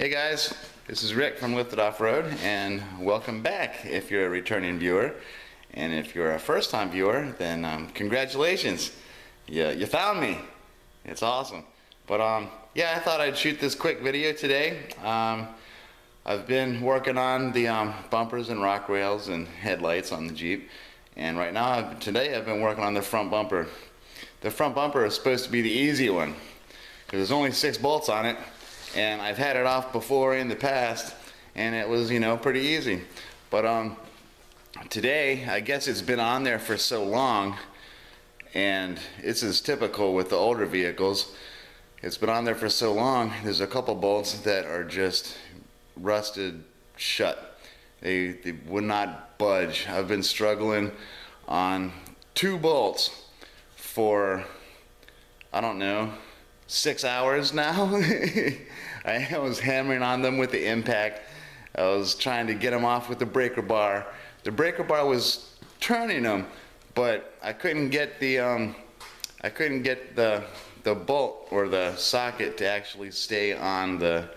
Hey guys, this is Rick from Lifted Off-Road, and welcome back if you're a returning viewer. And if you're a first-time viewer, then congratulations, you found me. It's awesome. But yeah, I thought I'd shoot this quick video today. I've been working on the bumpers and rock rails and headlights on the Jeep, and right now, today I've been working on the front bumper. The front bumper is supposed to be the easy one, because there's only 6 bolts on it. And I've had it off before in the past, and it was, pretty easy. But today, I guess it's been on there for so long, and this is typical with the older vehicles. It's been on there for so long, there's a couple bolts that are just rusted shut. They would not budge. I've been struggling on 2 bolts for, I don't know, 6 hours now. I was hammering on them with the impact. I was trying to get them off with the breaker bar. The breaker bar was turning them, but I couldn't get the bolt or the socket to actually stay on the,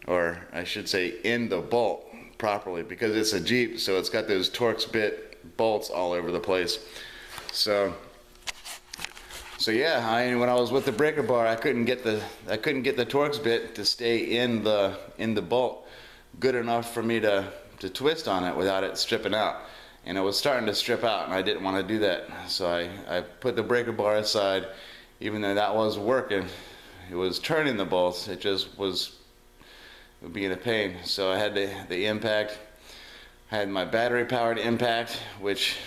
or I should say in the bolt properly, because it's a Jeep, so it's got those Torx bit bolts all over the place. So yeah, when I was with the breaker bar, I couldn't get the Torx bit to stay in the bolt good enough for me to twist on it without it stripping out. And it was starting to strip out, and I didn't want to do that. So I put the breaker bar aside, even though that was working. It was turning the bolts. It just was being a pain. So I had the impact. I had my battery powered impact, which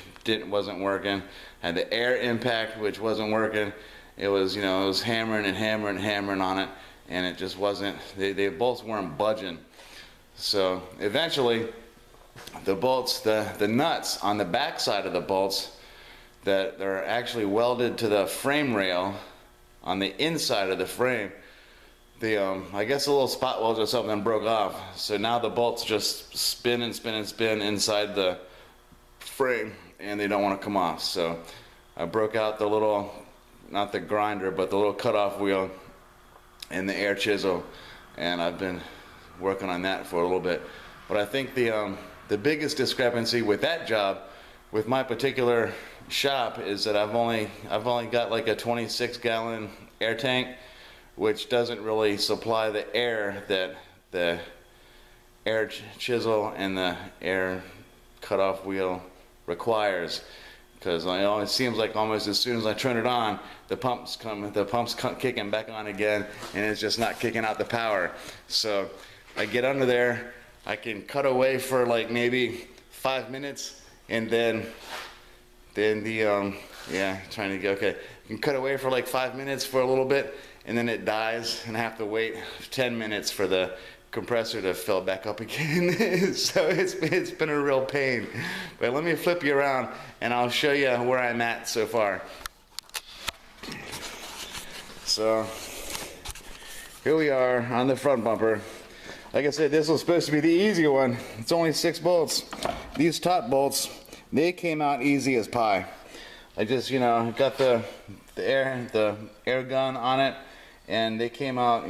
wasn't working. I had the air impact, which wasn't working. It was, it was hammering and hammering and hammering on it, and it just wasn't, they both weren't budging. So eventually, the bolts, the nuts on the back side of the bolts that are actually welded to the frame rail on the inside of the frame, I guess a little spot weld or something broke off. So now the bolts just spin and spin and spin inside the frame, and they don't want to come off. So I broke out the little, not the grinder, but the little cutoff wheel and the air chisel, and I've been working on that for a little bit. But I think the biggest discrepancy with that job, with my particular shop, is that I've only got like a 26-gallon air tank, which doesn't really supply the air that the air chisel and the air cutoff wheel requires. Because it seems like almost as soon as I turn it on, the pump's kicking back on again, and it's just not kicking out the power. So I get under there, I can cut away for like maybe 5 minutes, and then trying to go, okay, you can cut away for like 5 minutes for a little bit, and then it dies, and I have to wait 10 minutes for the compressor to fill back up again. So it's been a real pain. But let me flip you around, and I'll show you where I'm at so far. So here we are on the front bumper. Like I said, this was supposed to be the easy one. It's only 6 bolts. These top bolts, they came out easy as pie. I just, got the air gun on it, and they came out,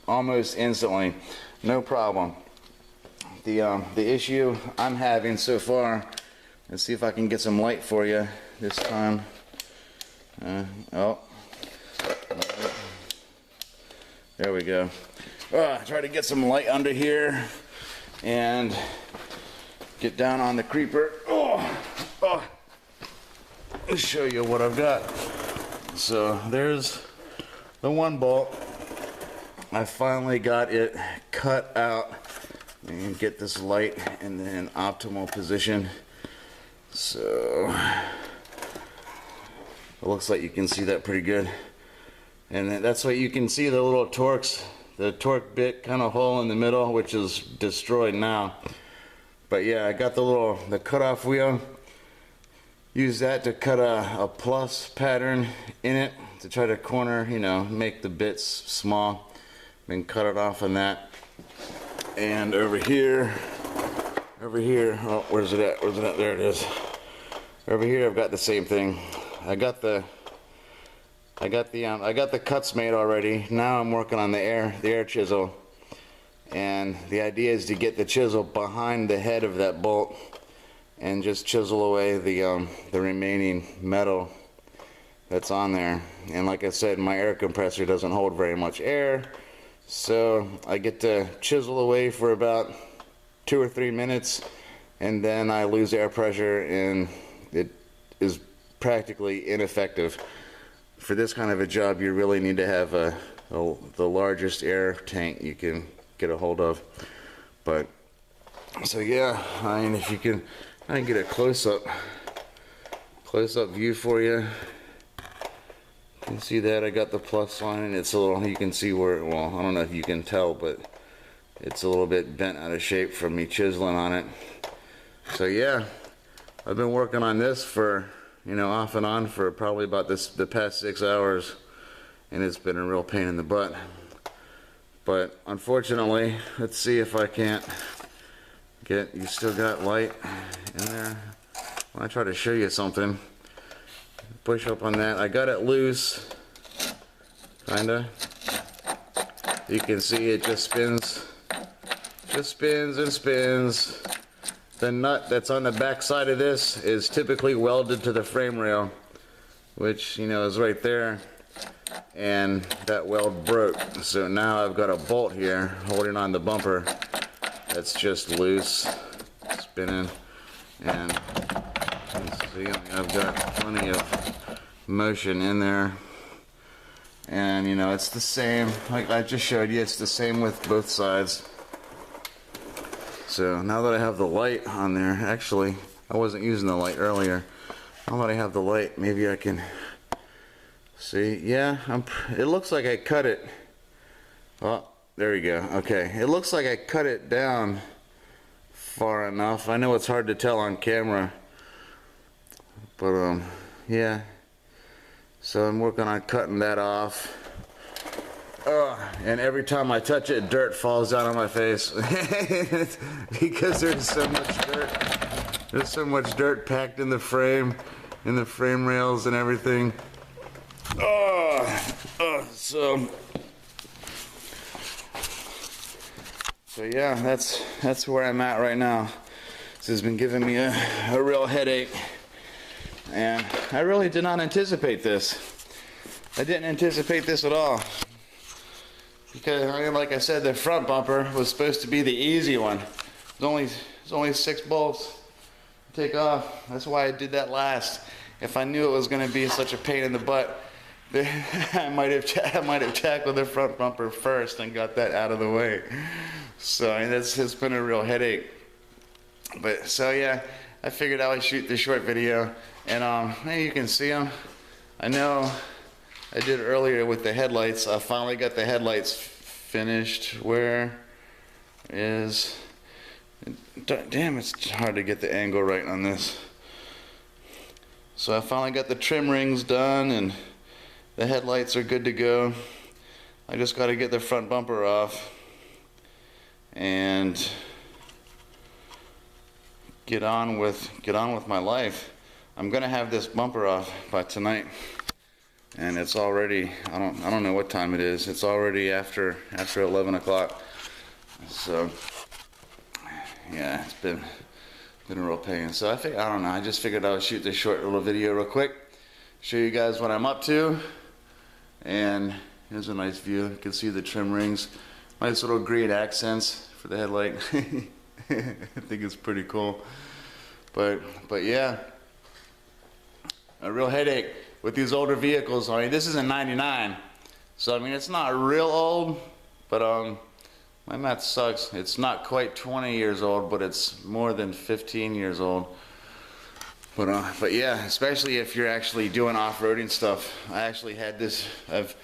almost instantly. No problem. The issue I'm having so far, let's see if I can get some light for you this time. There we go. Try to get some light under here and get down on the creeper. Let's show you what I've got. So there's the one bolt. I finally got it cut out and get this light in an optimal position. So it looks like you can see that pretty good. And that's why you can see the little the torque bit kind of hole in the middle, which is destroyed now. But yeah, I got the cutoff wheel. Use that to cut a plus pattern in it to try to corner, make the bits small. Then cut it off on that. And over here, oh, where's it at? There it is. Over here, I've got the same thing. I got the cuts made already. Now I'm working on the air chisel, And the idea is to get the chisel behind the head of that bolt and just chisel away the remaining metal that's on there. And like I said, my air compressor doesn't hold very much air, so I get to chisel away for about 2 or 3 minutes, and then I lose air pressure, and it is practically ineffective. For this kind of a job, you really need to have the largest air tank you can get a hold of. But so yeah, I mean, if you can, I can get a close-up view for you. You can see that I got the plus line, and it's a little, you can see where, well, I don't know if you can tell, but it's a little bit bent out of shape from me chiseling on it. So yeah, I've been working on this for, you know, off and on for probably about the past 6 hours, and it's been a real pain in the butt. But unfortunately, let's see if I can't get, you still got light in there. When I try to show you something, push up on that. I got it loose, kinda. You can see it just spins and spins. The nut that's on the back side of this is typically welded to the frame rail, which, you know, is right there, and that weld broke. So now I've got a bolt here holding on the bumper that's just loose, spinning, and see, I've got plenty of motion in there. And you know, it's the same, like I just showed you, it's the same with both sides. So now that I have the light on there, actually I wasn't using the light earlier. Now that I have the light, maybe I can see. Yeah, it looks like I cut it. Oh, there we go. Okay, it looks like I cut it down far enough. I know it's hard to tell on camera, but yeah. So I'm working on cutting that off. And every time I touch it, dirt falls down on my face because there's so much dirt. There's so much dirt packed in the frame rails and everything. So yeah, that's where I'm at right now. This has been giving me a real headache, and I really did not anticipate this. I didn't anticipate this at all. Because, like I said, the front bumper was supposed to be the easy one. There's only 6 bolts to take off. That's why I did that last. If I knew it was going to be such a pain in the butt, I might have tackled the front bumper first and got that out of the way. So I mean, it's been a real headache. But so yeah, I figured I would shoot this short video, and hey, you can see them. I know I did earlier with the headlights. I finally got the headlights finished. Where is, damn, it's hard to get the angle right on this. So I finally got the trim rings done, and the headlights are good to go. I just got to get the front bumper off and get on with my life. I'm gonna have this bumper off by tonight. And it's already, I don't know what time it is. It's already after 11 o'clock. So yeah, it's been a real pain. So I don't know, I just figured I would shoot this short little video real quick, show you guys what I'm up to. And here's a nice view. You can see the trim rings, nice little green accents for the headlight. I think it's pretty cool. But yeah, a real headache with these older vehicles. I mean, this is a 99, so I mean, it's not real old, but my math sucks. It's not quite 20 years old, but it's more than 15 years old. But yeah, especially if you're actually doing off-roading stuff. I've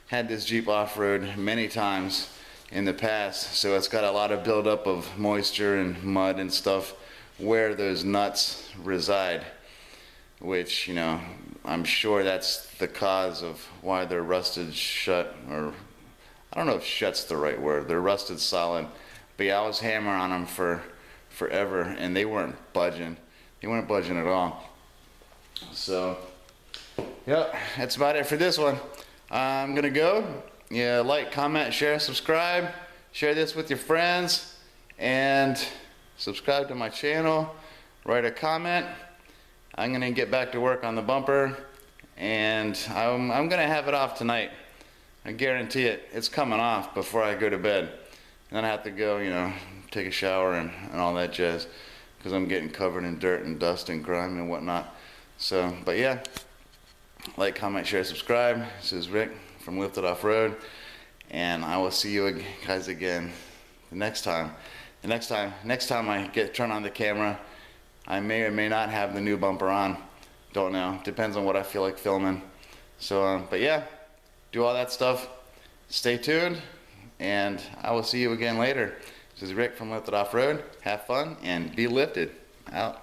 had this Jeep off-road many times in the past, so it's got a lot of buildup of moisture and mud and stuff where those nuts reside, which, you know, I'm sure that's the cause of why they're rusted shut, or I don't know if shut's the right word. They're rusted solid. But yeah, I was hammering on them for forever, and they weren't budging. They weren't budging at all. So, yep, that's about it for this one. I'm gonna go. Yeah, like, comment, share, subscribe. share this with your friends, and subscribe to my channel. Write a comment. I'm gonna get back to work on the bumper, and I'm gonna have it off tonight. I guarantee it. It's coming off before I go to bed. And then I have to go, you know, take a shower and all that jazz, because I'm getting covered in dirt and dust and grime and whatnot. So, but yeah, like, comment, share, subscribe. This is Rick from Lifted Off Road, and I will see you guys again the next time. Next time I turn on the camera, I may or may not have the new bumper on. Don't know. Depends on what I feel like filming. So, but yeah, do all that stuff. Stay tuned, and I will see you again later. This is Rick from Lifted Off Road. Have fun and be lifted. Out.